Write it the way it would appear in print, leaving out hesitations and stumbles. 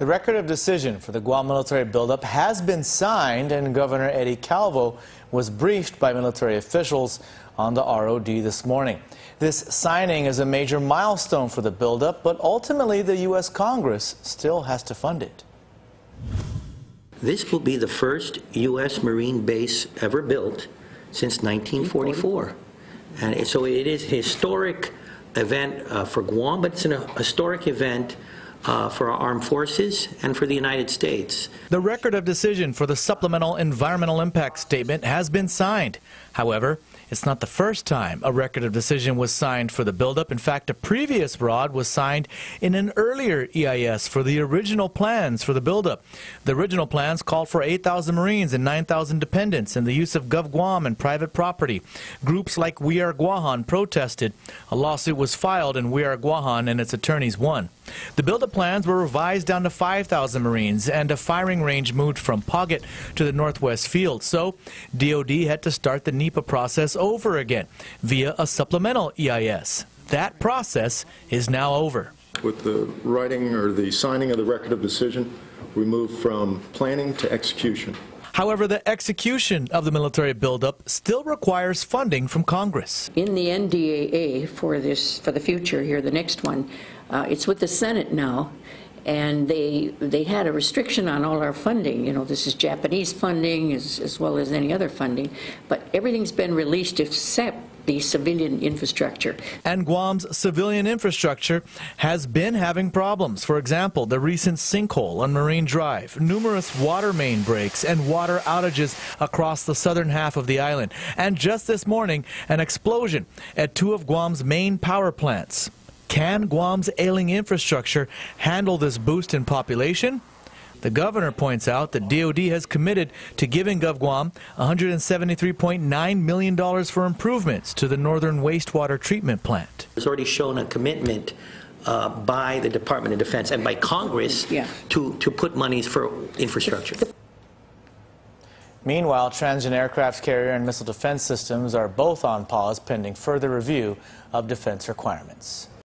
The record of decision for the Guam military buildup has been signed, and Governor Eddie Calvo was briefed by military officials on the ROD this morning. This signing is a major milestone for the buildup, but ultimately the U.S. Congress still has to fund it. This will be the first U.S. Marine base ever built since 1944. And so it is a historic event for Guam, but it's a historic event for our armed forces and for the United States. The record of decision for the supplemental environmental impact statement has been signed. However, it's not the first time a record of decision was signed for the buildup. In fact, a previous ROD was signed in an earlier EIS for the original plans for the buildup. The original plans called for 8,000 Marines and 9,000 dependents and the use of Gov Guam and private property. Groups like We Are Guahan protested. A lawsuit was filed, and We Are Guahan and its attorneys won. The buildup plans were revised down to 5,000 Marines, and a firing range moved from Pocket to the Northwest Field. So DOD had to start the NEPA process over again via a supplemental EIS. That process is now over. With the writing or the signing of the record of decision, we move from planning to execution. However, the execution of the military buildup still requires funding from Congress. In the NDAA for the future here, the next one, it's with the Senate now, and they had a restriction on all our funding. You know, this is Japanese funding as well as any other funding, but everything's been released except the civilian infrastructure. And Guam's civilian infrastructure has been having problems. For example, the recent sinkhole on Marine Drive, numerous water main breaks, and water outages across the southern half of the island. And just this morning, an explosion at two of Guam's main power plants. Can Guam's ailing infrastructure handle this boost in population? The governor points out that DOD has committed to giving Gov Guam $173.9 million for improvements to the northern wastewater treatment plant. There's already shown a commitment by the Department of Defense and by Congress to put monies for infrastructure. Meanwhile, transient aircraft carrier and missile defense systems are both on pause pending further review of defense requirements.